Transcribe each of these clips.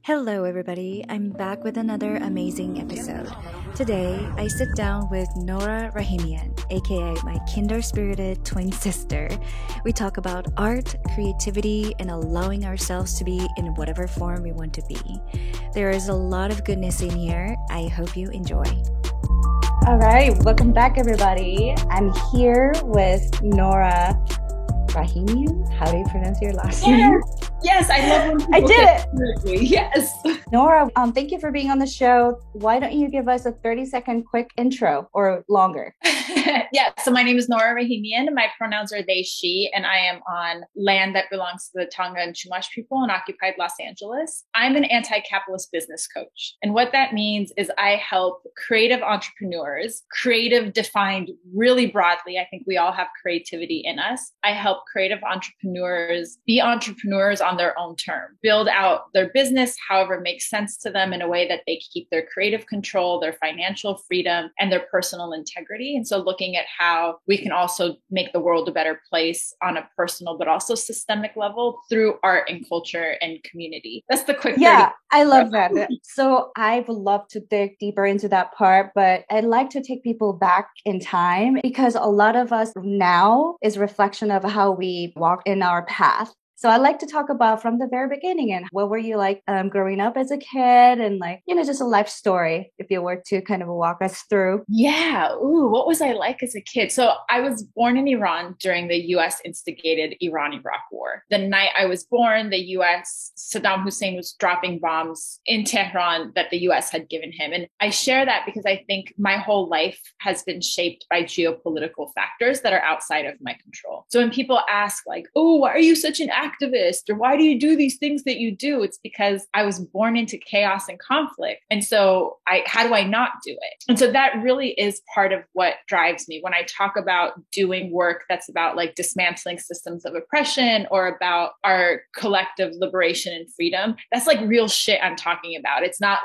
Hello, everybody. I'm back with another amazing episode. Today, I sit down with Nora Rahimian, aka my kinder spirited twin sister. We talk about art, creativity, and allowing ourselves to be in whatever form we want to be. There is a lot of goodness in here. I hope you enjoy. All right, welcome back, everybody. I'm here with Nora Rahimian. How do you pronounce your last name? Yes, I love when I did it. Correctly. Yes. Nora, thank you for being on the show. Why don't you give us a 30-second quick intro or longer? Yeah, so my name is Nora Rahimian. My pronouns are they, she, and I am on land that belongs to the Tonga and Chumash people in occupied Los Angeles. I'm an anti-capitalist business coach. And what that means is I help creative entrepreneurs, creative defined really broadly. I think we all have creativity in us. I help creative entrepreneurs be entrepreneurs on their own term, build out their business however it makes sense to them in a way that they keep their creative control, their financial freedom, and their personal integrity. And so looking at how we can also make the world a better place on a personal but also systemic level through art and culture and community. That's the quick. Yeah, I love that. So I would love to dig deeper into that part, but I'd like to take people back in time because a lot of us now is reflection of how we walk in our path. So I'd like to talk about from the very beginning and what were you like growing up as a kid and just a life story, if you were to kind of walk us through. Yeah. Ooh, what was I like as a kid? So I was born in Iran during the US instigated Iran-Iraq War. The night I was born, the US, Saddam Hussein was dropping bombs in Tehran that the US had given him. And I share that because I think my whole life has been shaped by geopolitical factors that are outside of my control. So when people ask oh, why are you such an activist? Or why do you do these things that you do? It's because I was born into chaos and conflict. And so how do I not do it? And so that really is part of what drives me when I talk about doing work that's about dismantling systems of oppression or about our collective liberation and freedom. That's real shit I'm talking about. It's not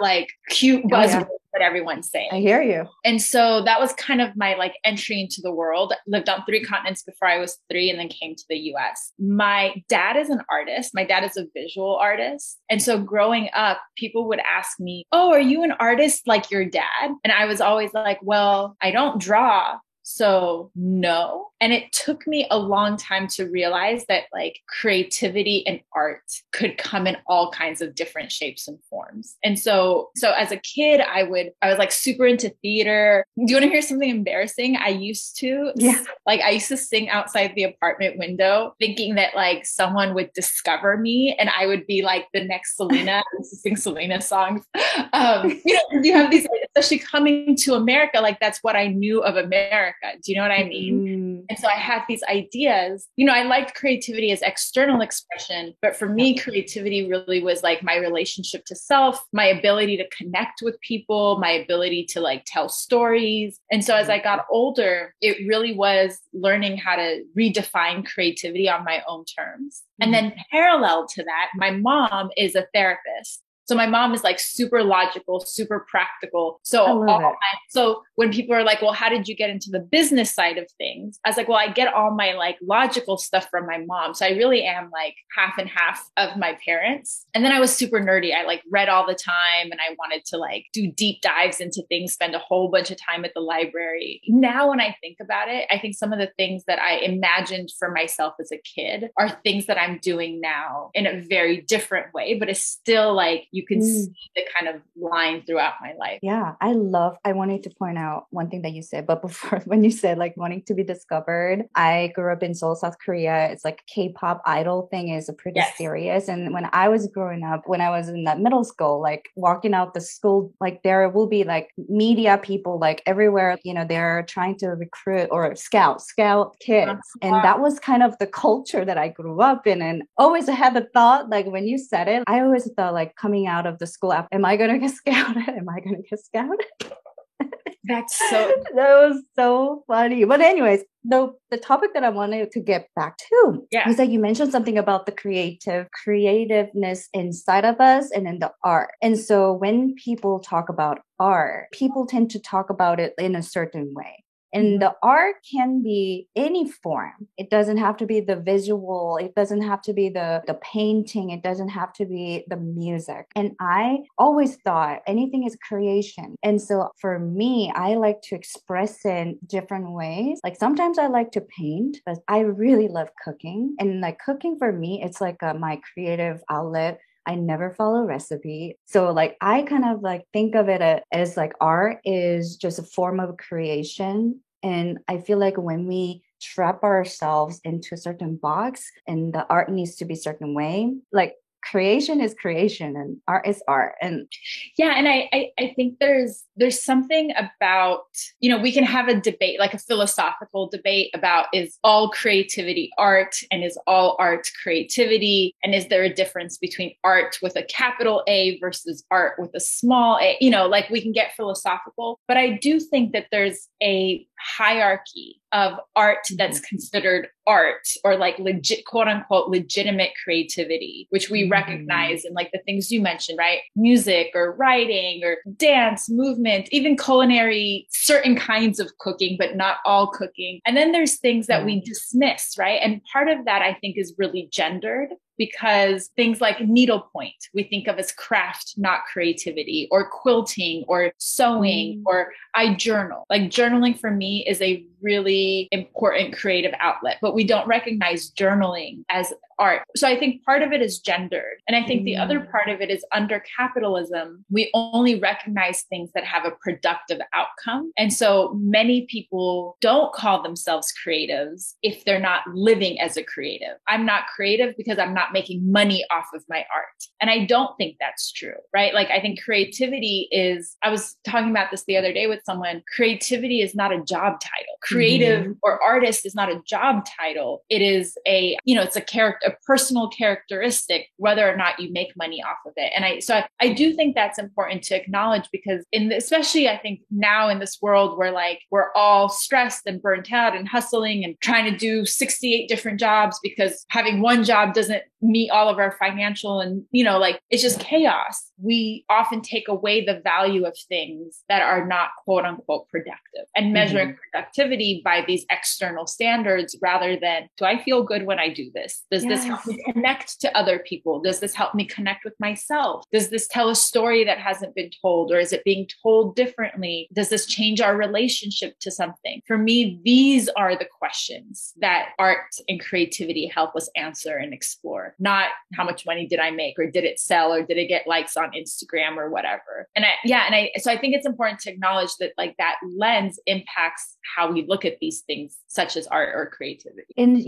cute buzzwords that everyone's saying. I hear you. And so that was kind of my entry into the world. Lived on 3 continents before I was 3 and then came to the US. My dad is an artist. My dad is a visual artist. And so growing up, people would ask me, oh, are you an artist like your dad? And I was always well, I don't draw. So no. And it took me a long time to realize that creativity and art could come in all kinds of different shapes and forms. And so as a kid, I was super into theater. Do you want to hear something embarrassing? I used to sing outside the apartment window thinking that someone would discover me and I would be the next Selena. I used to sing Selena songs. You have these, especially coming to America, that's what I knew of America. Do you know what I mean? And so I had these ideas. I liked creativity as external expression, but for me, creativity really was my relationship to self, my ability to connect with people, my ability to tell stories. And so as I got older, it really was learning how to redefine creativity on my own terms. And then parallel to that, my mom is a therapist. So my mom is super logical, super practical. So when people are well, how did you get into the business side of things? I was well, I get all my logical stuff from my mom. So I really am half and half of my parents. And then I was super nerdy. I read all the time and I wanted to do deep dives into things, spend a whole bunch of time at the library. Now, when I think about it, I think some of the things that I imagined for myself as a kid are things that I'm doing now in a very different way, but it's still you can see the kind of line throughout my life. Yeah, I wanted to point out one thing that you said, but before when you said wanting to be discovered, I grew up in Seoul, South Korea. It's K-pop idol thing is pretty serious. And when I was growing up, when I was in that middle school, walking out the school, there will be media people everywhere, they're trying to recruit or scout kids. And that was kind of the culture that I grew up in. And always had the thought, when you said it, I always thought coming out of the school, am I going to get scouted? Am I going to get scouted? That was so funny. But anyways, the topic that I wanted to get back to is that you mentioned something about the creativeness inside of us and in the art. And so when people talk about art, people tend to talk about it in a certain way. And the art can be any form. It doesn't have to be the visual. It doesn't have to be the painting. It doesn't have to be the music. And I always thought anything is creation. And so for me, I like to express in different ways. Like sometimes I like to paint, but I really love cooking. And like cooking for me, it's like my creative outlet. I never follow recipe. So like I kind of like think of it as like art is just a form of creation. And I feel like when we trap ourselves into a certain box and the art needs to be a certain way, like creation is creation and art is art. And yeah, and I think there's something about, we can have a debate, like a philosophical debate about, is all creativity art and is all art creativity, and is there a difference between art with a capital A versus art with a small a, like we can get philosophical, but I do think that there's a hierarchy of art that's considered art, or like legit, quote unquote, legitimate creativity, which we recognize in like the things you mentioned, right? Music or writing or dance, movement, even culinary, certain kinds of cooking, but not all cooking. And then there's things that we dismiss, right? And part of that I think is really gendered, because things like needlepoint, we think of as craft, not creativity, or quilting or sewing, or I journal. Like journaling for me is a really important creative outlet, but we don't recognize journaling as art. So I think part of it is gendered. And I think the other part of it is under capitalism, we only recognize things that have a productive outcome. And so many people don't call themselves creatives if they're not living as a creative. I'm not creative because I'm not making money off of my art. And I don't think that's true, right? Like I think creativity is, I was talking about this the other day with someone, creativity is not a job title. Creative or artist is not a job title. It is it's a character, a personal characteristic, whether or not you make money off of it. And I do think that's important to acknowledge, because especially I think now in this world where like we're all stressed and burnt out and hustling and trying to do 68 different jobs because having one job doesn't meet all of our financial and, like it's just chaos. We often take away the value of things that are not quote unquote productive, and measuring productivity by these external standards rather than, do I feel good when I do this? Does this help me connect to other people? Does this help me connect with myself? Does this tell a story that hasn't been told, or is it being told differently? Does this change our relationship to something? For me, these are the questions that art and creativity help us answer and explore, not how much money did I make, or did it sell, or did it get likes on Instagram or whatever. So I think it's important to acknowledge that like that lens impacts how we look at these things, such as art or creativity. And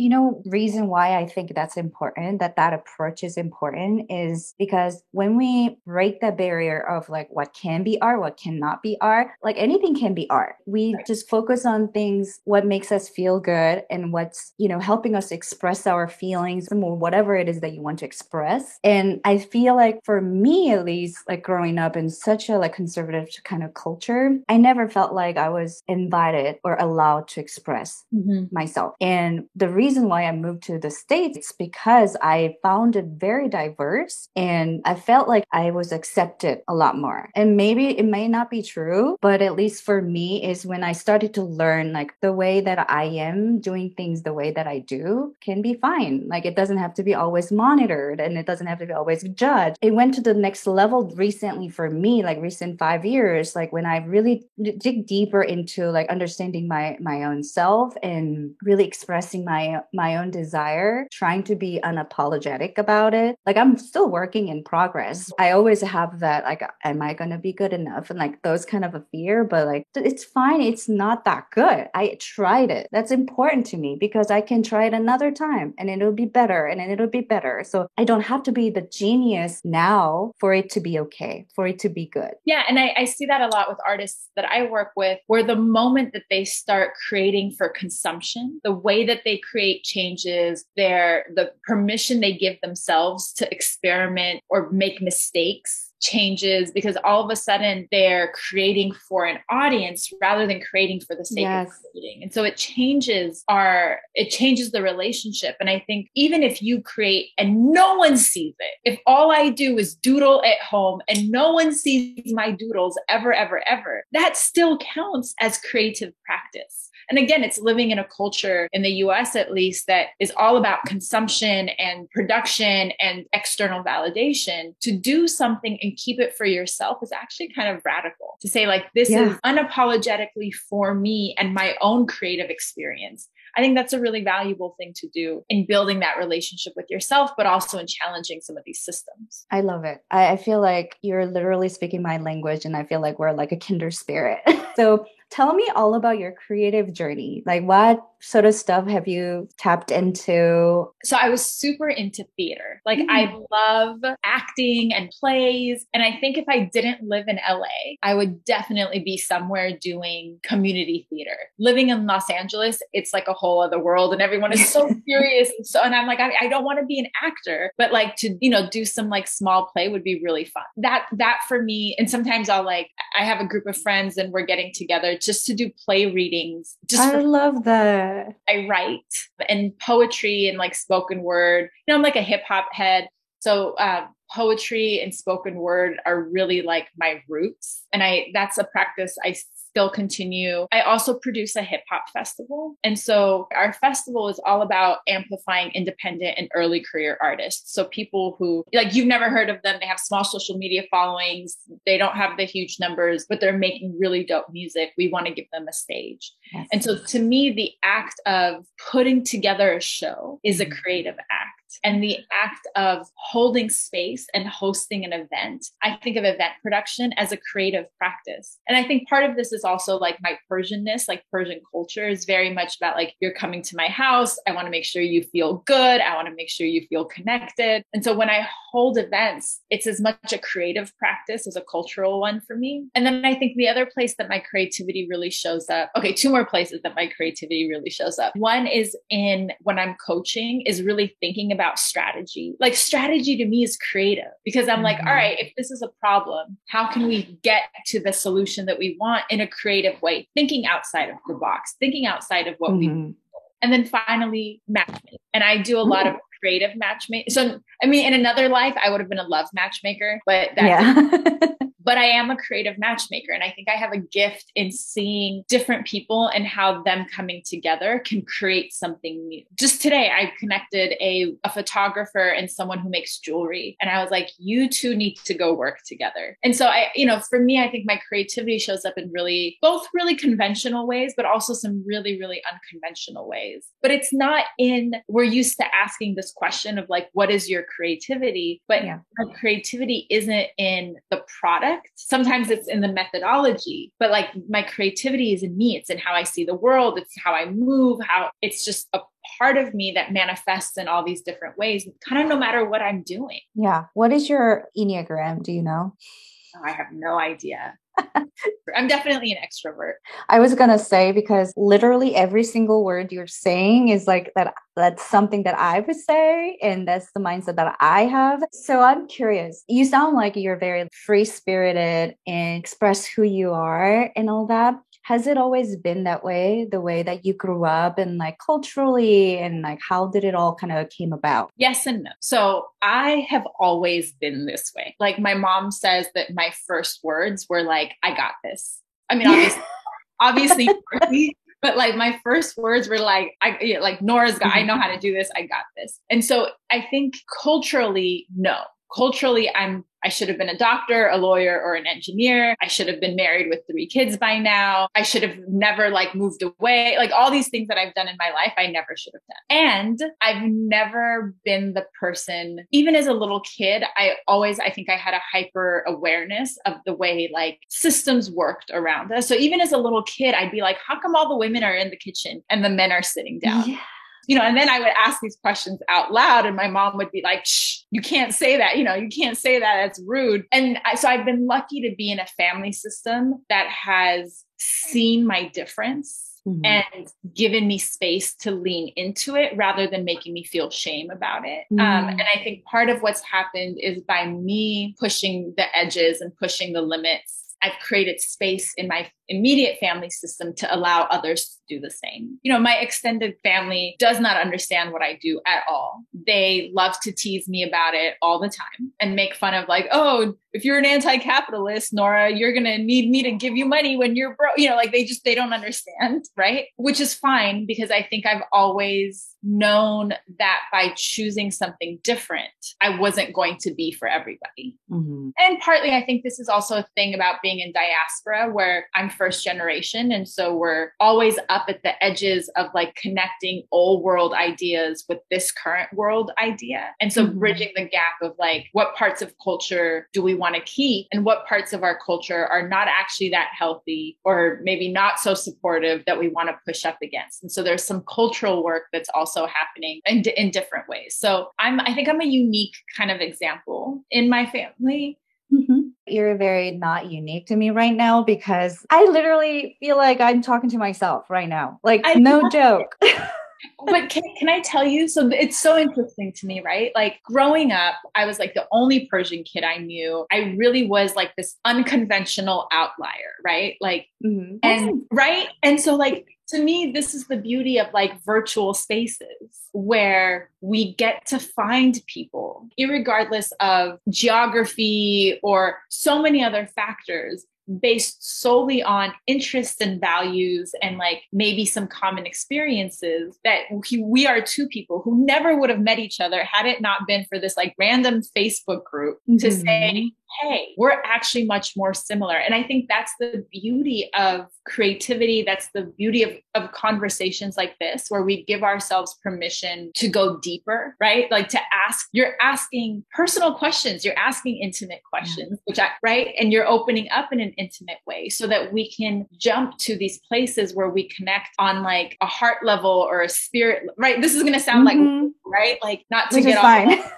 reason why I think that's important, that approach is important, is because when we break the barrier of like what can be art, what cannot be art, like anything can be art. We just focus on things, what makes us feel good and what's, helping us express our feelings or whatever it is that you want to express. And I feel like for me, at least, like growing up in such a like conservative kind of culture, I never felt like I was invited or allowed to express myself. And the reason why I moved to the States is because I found it very diverse, and I felt like I was accepted a lot more. And maybe it may not be true, but at least for me is when I started to learn like the way that I am doing things, the way that I do can be fine. Like it doesn't have to be always monitored, and it doesn't have to be always judged. It went to the next level recently for me, like recent 5 years, like when I really dig deeper into like understanding my own self and really expressing my own desire, trying to be unapologetic about it. Like I'm still working in progress. I always have that, like, am I going to be good enough? And like those kind of a fear, but like, it's fine. It's not that good. I tried it. That's important to me because I can try it another time and it'll be better and then it'll be better. So I don't have to be the genius now for it to be okay, for it to be good. Yeah. And I see that a lot with artists that I work with, where the moment that they start creating for consumption, the way that they create changes, the permission they give themselves to experiment or make mistakes changes, because all of a sudden they're creating for an audience rather than creating for the sake of creating. And so it changes the relationship. And I think even if you create and no one sees it, if all I do is doodle at home and no one sees my doodles ever, ever, ever, that still counts as creative practice. And again, it's living in a culture in the US, at least, that is all about consumption and production and external validation. To do something and keep it for yourself is actually kind of radical. To say like, this is unapologetically for me and my own creative experience. I think that's a really valuable thing to do in building that relationship with yourself, but also in challenging some of these systems. I love it. I feel like you're literally speaking my language, and I feel like we're like a kindred spirit. So tell me all about your creative journey. Like, what sort of stuff have you tapped into? So I was super into theater. Like I love acting and plays. And I think if I didn't live in LA, I would definitely be somewhere doing community theater. Living in Los Angeles, it's like a whole other world and everyone is so serious. And I'm like, I don't want to be an actor, but like to, do some like small play would be really fun. That for me. And sometimes I have a group of friends and we're getting together just to do play readings. I love that. I write and poetry and like spoken word. I'm like a hip hop head. So poetry and spoken word are really like my roots. And that's a practice I still continue. I also produce a hip hop festival. And so our festival is all about amplifying independent and early career artists. So people who like, you've never heard of them. They have small social media followings. They don't have the huge numbers, but they're making really dope music. We want to give them a stage. Yes. And so to me, the act of putting together a show is a creative act. And the act of holding space and hosting an event, I think of event production as a creative practice. And I think part of this is also like my Persianness, like Persian culture is very much about like, you're coming to my house. I want to make sure you feel good. I want to make sure you feel connected. And so when I hold events, it's as much a creative practice as a cultural one for me. And then I think the other place that my creativity really shows up, okay, two more places that my creativity really shows up. One is when I'm coaching is really thinking about strategy. Like strategy to me is creative because I'm like, all right, if this is a problem, how can we get to the solution that we want in a creative way? Thinking outside of the box, thinking outside of what we do. And then finally, matchmaking. And I do a lot of creative matchmaking. So, I mean, in another life, I would have been a love matchmaker, but but I am a creative matchmaker. And I think I have a gift in seeing different people and how them coming together can create something new. Just today, I connected a photographer and someone who makes jewelry. And I was like, you two need to go work together. And so for me, I think my creativity shows up in both really conventional ways, but also some really, really unconventional ways. But it's not we're used to asking this question of like, what is your creativity? But our creativity isn't in the product. Sometimes it's in the methodology, but like my creativity is in me. It's in how I see the world. It's how I move, how it's just a part of me that manifests in all these different ways, kind of no matter what I'm doing. Yeah. What is your Enneagram? Do you know? Oh, I have no idea. I'm definitely an extrovert. I was going to say, because literally every single word you're saying is like that. That's something that I would say. And that's the mindset that I have. So I'm curious. You sound like you're very free spirited and express who you are and all that. Has it always been that way, the way that you grew up and like culturally, and like how did it all kind of came about? Yes and no. So I have always been this way. Like my mom says that my first words were like, I got this. I mean, obviously, but like my first words were like, Nora's got, I know how to do this. I got this. And so I think culturally, no. Culturally, I should have been a doctor, a lawyer, or an engineer. I should have been married with 3 kids by now. I should have never moved away. Like all these things that I've done in my life, I never should have done. And I've never been the person, even as a little kid, I think I had a hyper awareness of the way like systems worked around us. So even as a little kid, I'd be like, how come all the women are in the kitchen and the men are sitting down? Yeah. And then I would ask these questions out loud and my mom would be like, shh, you can't say that. You can't say that. That's rude. And so I've been lucky to be in a family system that has seen my difference and given me space to lean into it rather than making me feel shame about it. And I think part of what's happened is by me pushing the edges and pushing the limits, I've created space in my immediate family system to allow others to do the same. My extended family does not understand what I do at all. They love to tease me about it all the time and make fun of like, oh, if you're an anti-capitalist, Nora, you're going to need me to give you money when you're broke. You know, like they don't understand. Right. Which is fine, because I think I've always known that by choosing something different, I wasn't going to be for everybody. Mm-hmm. And partly, I think this is also a thing about being in diaspora, where I'm first generation. And so we're always up at the edges of like connecting old world ideas with this current world idea. And so bridging the gap of like, what parts of culture do we want to keep, and what parts of our culture are not actually that healthy, or maybe not so supportive, that we want to push up against. And so there's some cultural work that's also happening in different ways. So I think I'm a unique kind of example in my family. Mm-hmm. You're very not unique to me right now, because I literally feel like I'm talking to myself right now. Like, no joke. But can I tell you? So it's so interesting to me, right? Like growing up, I was like the only Persian kid I knew. I really was like this unconventional outlier, right? Like, and right. And so like, to me, this is the beauty of like virtual spaces where we get to find people, irregardless of geography or so many other factors, based solely on interests and values and like maybe some common experiences, that we are two people who never would have met each other had it not been for this like random Facebook group to say, hey, we're actually much more similar. And I think that's the beauty of creativity. That's the beauty of conversations like this, where we give ourselves permission to go deeper, right? Like to ask, you're asking personal questions, you're asking intimate questions, right? And you're opening up in an intimate way so that we can jump to these places where we connect on like a heart level or a spirit, right? This is going to sound like, right? Like not to Which get is off. Fine.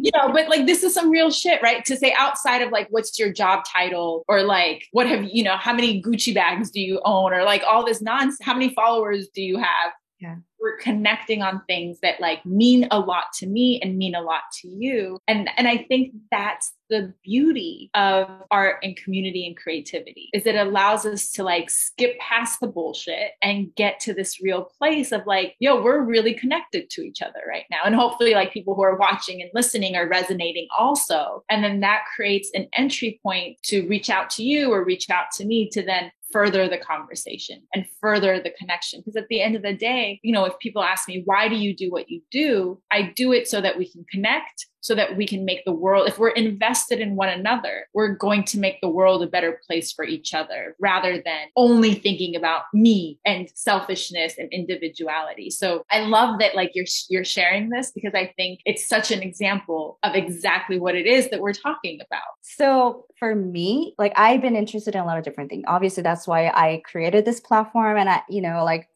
You know, but like, this is some real shit, right? To say outside of like, what's your job title, or like, what have you know, how many Gucci bags do you own, or like all this nonsense, how many followers do you have? Yeah. We're connecting on things that like mean a lot to me and mean a lot to you. And I think that's the beauty of art and community and creativity, is it allows us to like skip past the bullshit and get to this real place of like, yo, we're really connected to each other right now. And hopefully like people who are watching and listening are resonating also. And then that creates an entry point to reach out to you or reach out to me to then further the conversation and further the connection. Because at the end of the day, you know, if people ask me, why do you do what you do? I do it so that we can connect, so that we can make the world, if we're invested in one another, we're going to make the world a better place for each other, rather than only thinking about me and selfishness and individuality. So I love that like you're sharing this, because I think it's such an example of exactly what it is that we're talking about. So for me, like I've been interested in a lot of different things. Obviously, that's why I created this platform, and I, you know, like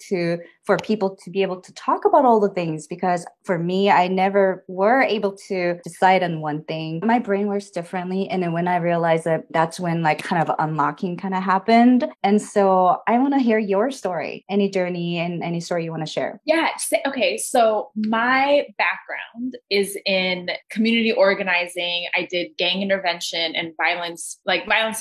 for people to be able to talk about all the things, because for me, I never were able to decide on one thing. My brain works differently. And then when I realized that, that's when like kind of unlocking kind of happened. And so I want to hear your story, any journey and any story you want to share. Yeah. Okay. So my background is in community organizing. I did gang intervention and violence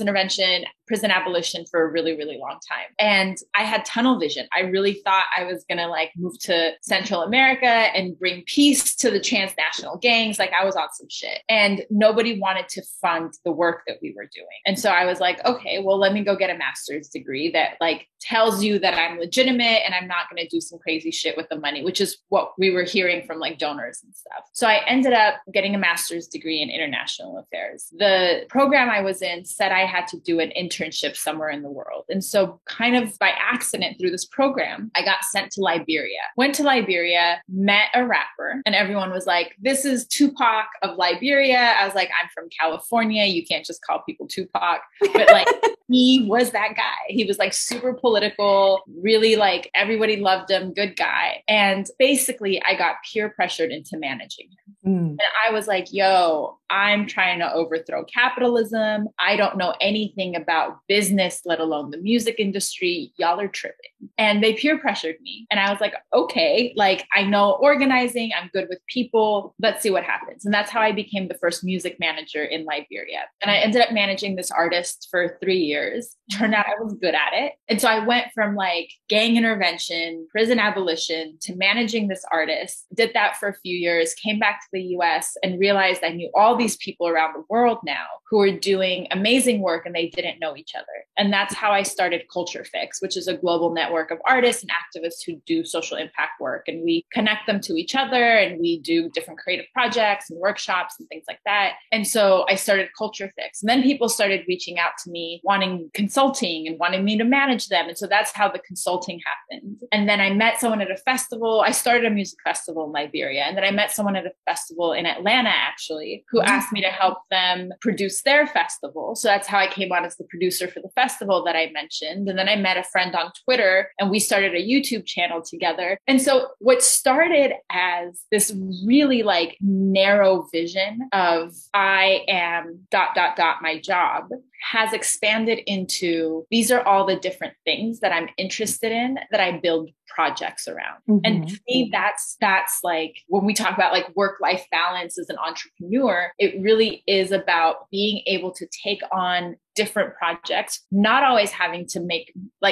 intervention, prison abolition for a really, really long time. And I had tunnel vision. I really thought I was going to like move to Central America and bring peace to the transnational gangs. Like I was on some shit, and nobody wanted to fund the work that we were doing. And so I was like, okay, well, let me go get a master's degree that like tells you that I'm legitimate and I'm not going to do some crazy shit with the money, which is what we were hearing from like donors and stuff. So I ended up getting a master's degree in international affairs. The program I was in said I had to do an internship somewhere in the world. And so kind of by accident through this program, I got sent to Liberia. Went to Liberia, met a rapper, and everyone was like, this is Tupac of Liberia. I was like, I'm from California. You can't just call people Tupac. But like, he was that guy. He was like super political, really like everybody loved him, good guy. And basically I got peer pressured into managing him. And I was like, yo, I'm trying to overthrow capitalism. I don't know anything about business, let alone the music industry. Y'all are tripping. And they peer pressured me. And I was like, okay, like I know organizing, I'm good with people. Let's see what happens. And that's how I became the first music manager in Liberia. And I ended up managing this artist for 3 years. Turned out I was good at it. And so I went from like gang intervention, prison abolition to managing this artist, did that for a few years, came back to the US and realized I knew all these people around the world now who are doing amazing work and they didn't know each other. And that's how I started Culture Fix, which is a global network of artists and activists who do social impact work. And we connect them to each other and we do different creative projects and workshops and things like that. And so I started Culture Fix. And then people started reaching out to me wanting consulting and wanting me to manage them. And so that's how the consulting happened. And then I met someone at a festival. I started a music festival in Liberia. And then I met someone at a festival in Atlanta, actually, who asked me to help them produce their festival. So that's how I came on as the producer for the festival that I mentioned. And then I met a friend on Twitter and we started a YouTube channel together. And so what started as this really like narrow vision of I am ... my job has expanded into these are all the different things that I'm interested in that I build projects around. And to me, that's like when we talk about like work-life balance as an entrepreneur, it really is about being able to take on different projects, not always having to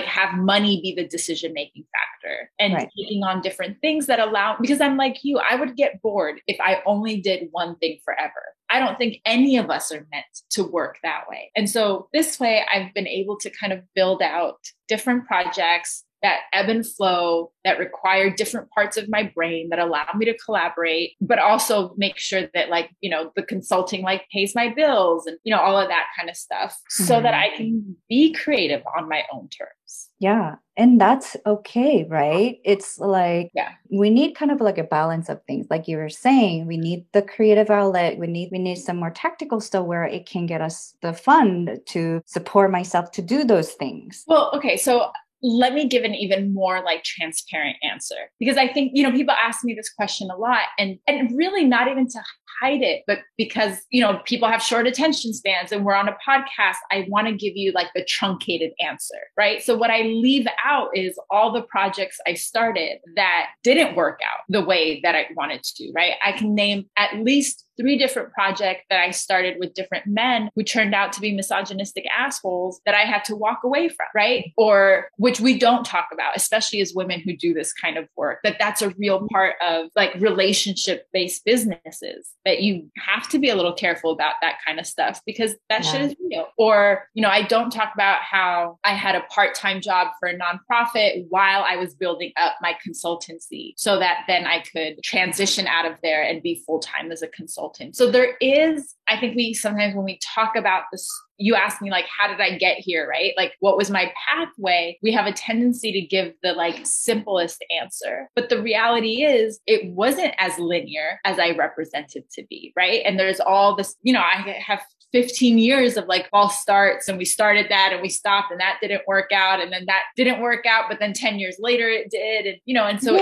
have money be the decision-making factor, and taking on different things that allow, because I'm like you, I would get bored if I only did one thing forever. I don't think any of us are meant to work that way. And so this way, I've been able to kind of build out different projects that ebb and flow, that require different parts of my brain, that allow me to collaborate, but also make sure that the consulting pays my bills and, all of that kind of stuff so that I can be creative on my own terms. Yeah. And that's okay, right? It's like, we need kind of like a balance of things. Like you were saying, we need the creative outlet. We need some more tactical stuff where it can get us the fund to support myself to do those things. Well, okay. So let me give an even more transparent answer, because I think, people ask me this question a lot and really not even to hide it, but because, people have short attention spans and we're on a podcast, I want to give you the truncated answer, right? So what I leave out is all the projects I started that didn't work out the way that I wanted to, right? I can name at least 3 different projects that I started with different men who turned out to be misogynistic assholes that I had to walk away from, right? Or which we don't talk about, especially as women who do this kind of work, that's a real part of relationship-based businesses, that you have to be a little careful about that kind of stuff because that shit is real. Or, I don't talk about how I had a part-time job for a nonprofit while I was building up my consultancy so that then I could transition out of there and be full-time as a consultant. So there is, I think sometimes when we talk about this, you ask me how did I get here, right? What was my pathway? We have a tendency to give the simplest answer. But the reality is it wasn't as linear as I represented to be, right? And there's all this, I have 15 years of false starts, and we started that and we stopped and that didn't work out. And then that didn't work out, but then 10 years later it did. And, and so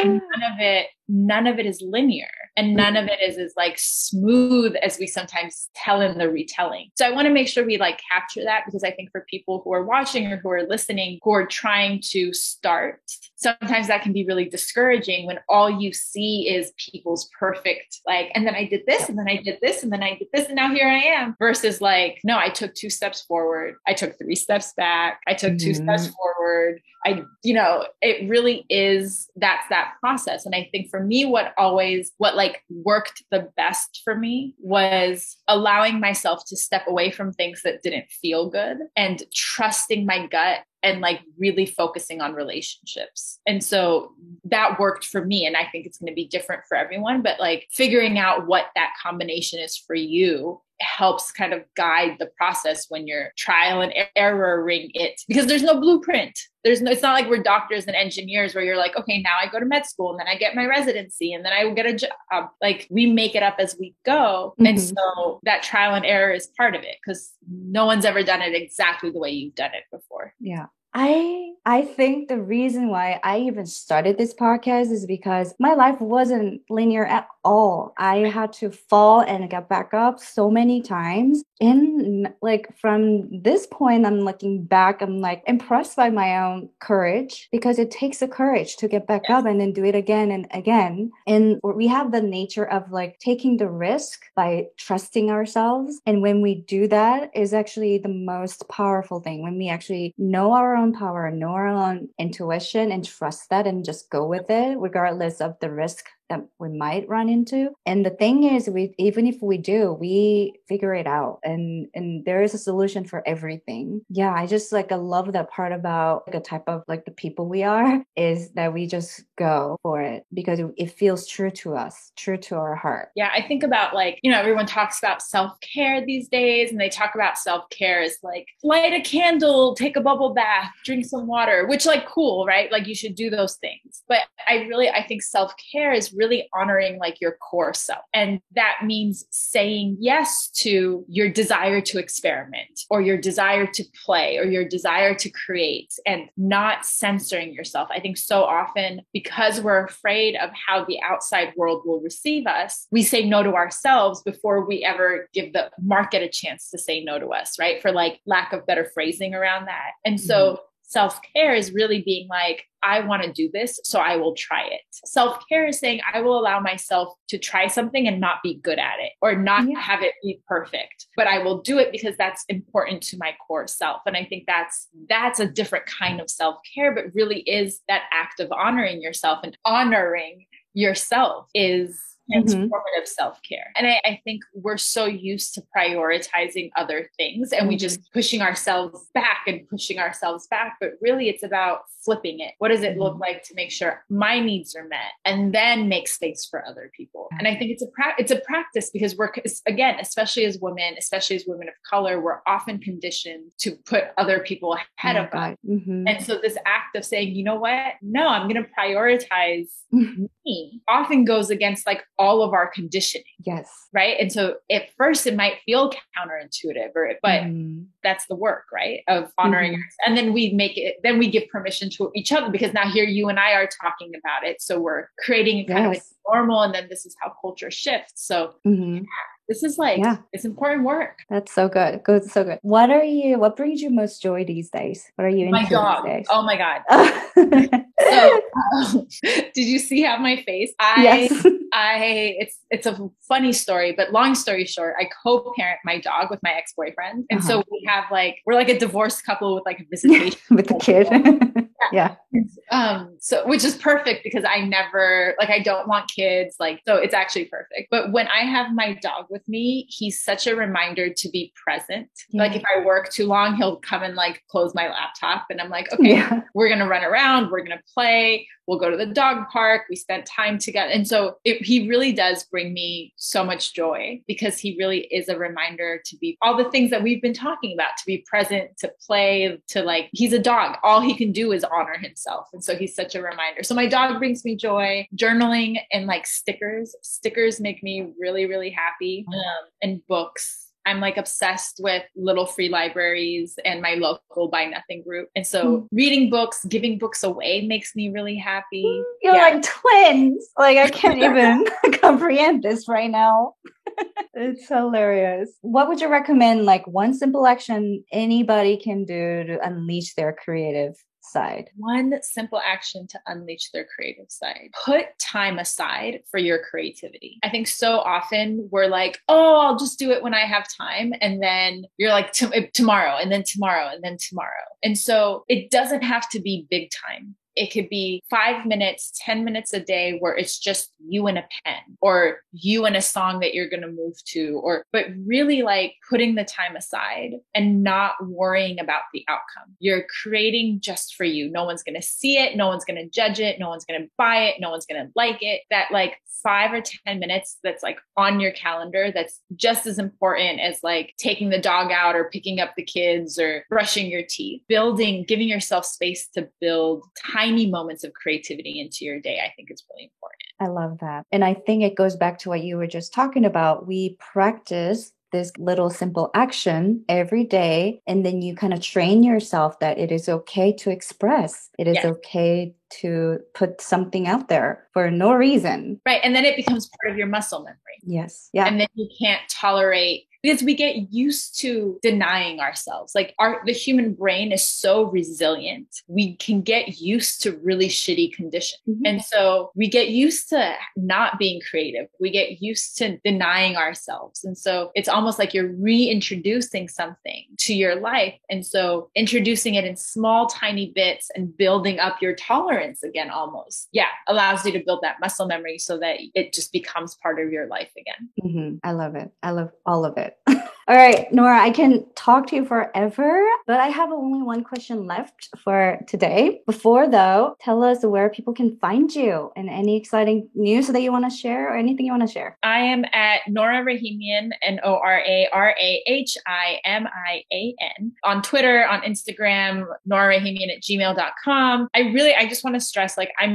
none of it is linear, and none of it is as smooth as we sometimes tell in the retelling. So I want to make sure we capture that, because I think for people who are watching or who are listening, who are trying to start, sometimes that can be really discouraging when all you see is people's perfect, and then I did this and then I did this and then I did this and now here I am, versus no, I took 2 steps forward. I took 3 steps back. I took 2 steps forward. It really is, that's that process. And I think for me, what worked the best for me was allowing myself to step away from things that didn't feel good and trusting my gut and really focusing on relationships. And so that worked for me. And I think it's going to be different for everyone, but figuring out what that combination is for you helps kind of guide the process when you're trial and erroring it, because there's no blueprint. It's not like we're doctors and engineers where you're okay, now I go to med school and then I get my residency and then I will get a job. We make it up as we go. Mm-hmm. And so that trial and error is part of it, because no one's ever done it exactly the way you've done it before. Yeah. I think the reason why I even started this podcast is because my life wasn't linear at all. I had to fall and get back up so many times. And from this point, I'm looking back, I'm impressed by my own courage, because it takes the courage to get back up and then do it again and again. And we have the nature of taking the risk by trusting ourselves. And when we do that, is actually the most powerful thing, when we actually know our own power, know our own intuition, and trust that and just go with it, regardless of the risk that we might run into. And the thing is, we even if we do, we figure it out, and there is a solution for everything. Yeah, I just like I love that part about like, a type of like the people we are is that we just go for it because it feels true to us, true to our heart. Yeah, I think about like, you know, everyone talks about self-care these days, and they talk about self-care as like light a candle, take a bubble bath, drink some water, which like cool, right? Like you should do those things. But I think self-care is really honoring like your core self. And that means saying yes to your desire to experiment or your desire to play or your desire to create and not censoring yourself. I think so often because we're afraid of how the outside world will receive us, we say no to ourselves before we ever give the market a chance to say no to us, right? For like lack of better phrasing around that. And so self-care is really being like, I want to do this, so I will try it. Self-care is saying I will allow myself to try something and not be good at it or not have it be perfect, but I will do it because that's important to my core self. And I think that's a different kind of self-care, but really is that act of honoring yourself, and honoring yourself is transformative self-care. And I think we're so used to prioritizing other things and we just pushing ourselves back and pushing ourselves back. But really it's about flipping it. What does it look like to make sure my needs are met and then make space for other people? And I think it's a practice because we're, again, especially as women of color, we're often conditioned to put other people ahead of us. And so this act of saying, you know what? No, I'm going to prioritize me often goes against like all of our conditioning. Yes. Right. And so at first it might feel counterintuitive, but that's the work, right? Of honoring us. And then then we give permission to each other because now here you and I are talking about it. So we're creating kind of a normal, and then this is how culture shifts. So this is like, it's important work. That's so good. Good. So good. What brings you most joy these days? What are you into these days? Oh my God. So, did you see how my face? Yes. It's a funny story, but long story short, I co-parent my dog with my ex-boyfriend. And so we're like a divorced couple with like a visitation with the kid. Yeah. So, which is perfect because I don't want kids. Like, so it's actually perfect. But when I have my dog with me, he's such a reminder to be present. Like if I work too long, he'll come and like close my laptop and I'm like, okay, we're going to run around. We're going to play. We'll go to the dog park. We spent time together. And so he really does bring me so much joy because he really is a reminder to be all the things that we've been talking about, to be present, to play, to like, he's a dog. All he can do is honor himself. And so he's such a reminder. So my dog brings me joy. Journaling and like stickers make me really, really happy. And books. I'm like obsessed with little free libraries and my local Buy Nothing group. And so reading books, giving books away makes me really happy. You're like twins. Like I can't even comprehend this right now. It's hilarious. What would you recommend? Like one simple action anybody can do to unleash their creative side? One simple action to unleash their creative side. Put time aside for your creativity. I think so often we're like, oh, I'll just do it when I have time. And then you're like tomorrow and then tomorrow and then tomorrow. And so it doesn't have to be big time. It could be 5 minutes, 10 minutes a day where it's just you and a pen or you and a song that you're going to move to, but really like putting the time aside and not worrying about the outcome. You're creating just for you. No one's going to see it. No one's going to judge it. No one's going to buy it. No one's going to like it. That like 5 or 10 minutes that's like on your calendar, that's just as important as like taking the dog out or picking up the kids or brushing your teeth. Giving yourself space to build tiny moments of creativity into your day, I think is really important. I love that. And I think it goes back to what you were just talking about. We practice this little simple action every day, and then you kind of train yourself that it is okay to express. It is okay to put something out there for no reason. Right. And then it becomes part of your muscle memory. Yes. Yeah. And then you can't tolerate because we get used to denying ourselves. Like the human brain is so resilient. We can get used to really shitty conditions. Mm-hmm. And so we get used to not being creative. We get used to denying ourselves. And so it's almost like you're reintroducing something to your life. And so introducing it in small, tiny bits and building up your tolerance again, almost, allows you to build that muscle memory so that it just becomes part of your life again. Mm-hmm. I love it. I love all of it. All right, Nora, I can talk to you forever, but I have only one question left for today. Before though, tell us where people can find you and any exciting news that you want to share or anything you want to share. I am at Nora Rahimian, NoraRahiman on Twitter, on Instagram, norarahimian@gmail.com. I just want to stress, like, I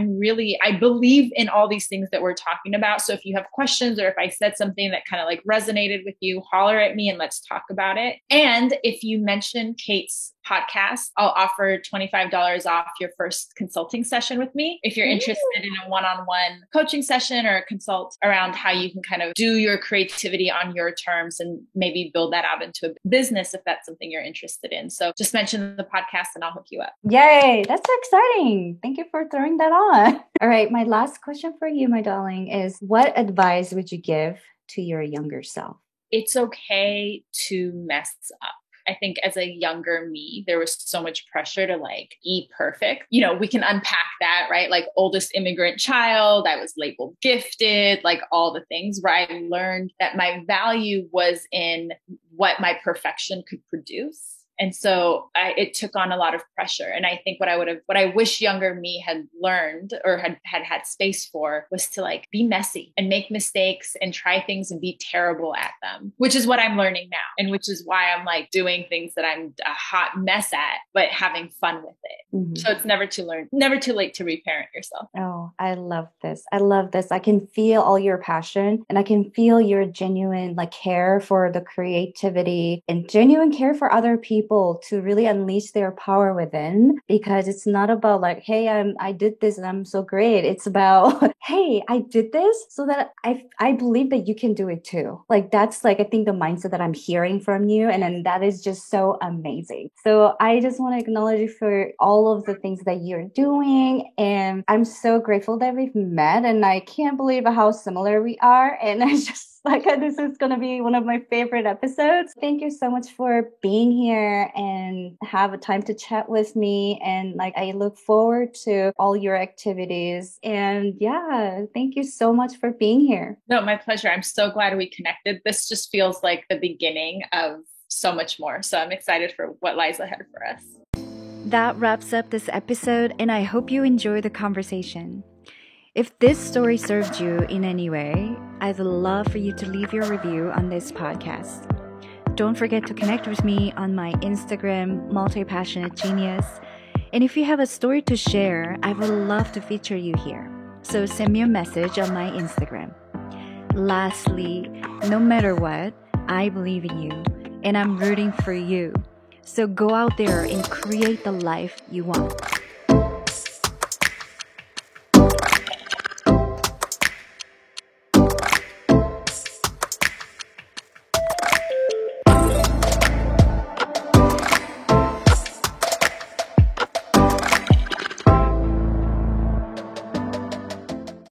believe in all these things that we're talking about. So if you have questions or if I said something that kind of like resonated with you, holler at me and let's talk about it. And if you mention Kate's podcast, I'll offer $25 off your first consulting session with me. If you're interested in a one-on-one coaching session or a consult around how you can kind of do your creativity on your terms and maybe build that out into a business if that's something you're interested in. So just mention the podcast and I'll hook you up. Yay. That's so exciting. Thank you for throwing that on. All right. My last question for you, my darling, is what advice would you give to your younger self? It's okay to mess up. I think as a younger me, there was so much pressure to like be perfect. You know, we can unpack that, right? Like oldest immigrant child, I was labeled gifted, like all the things where I learned that my value was in what my perfection could produce. And so it took on a lot of pressure. And I think what I wish younger me had learned or had space for was to like be messy and make mistakes and try things and be terrible at them, which is what I'm learning now. And which is why I'm like doing things that I'm a hot mess at, but having fun with it. Mm-hmm. So it's never too late to reparent yourself. Oh, I love this. I love this. I can feel all your passion and I can feel your genuine like care for the creativity and genuine care for other people to really unleash their power within, because it's not about like, hey, I did this and I'm so great. It's about, hey, I did this so that I believe that you can do it too. Like that's like, I think the mindset that I'm hearing from you. And then that is just so amazing. So I just want to acknowledge you for all of the things that you're doing. And I'm so grateful that we've met and I can't believe how similar we are. And I just like this is going to be one of my favorite episodes. Thank you so much for being here and have a time to chat with me. And like, I look forward to all your activities. And yeah, thank you so much for being here. No, my pleasure. I'm so glad we connected. This just feels like the beginning of so much more. So I'm excited for what lies ahead for us. That wraps up this episode, and I hope you enjoy the conversation. If this story served you in any way, I'd love for you to leave your review on this podcast. Don't forget to connect with me on my Instagram, Multi-Passionate Genius. And if you have a story to share, I would love to feature you here. So send me a message on my Instagram. Lastly, no matter what, I believe in you and I'm rooting for you. So go out there and create the life you want.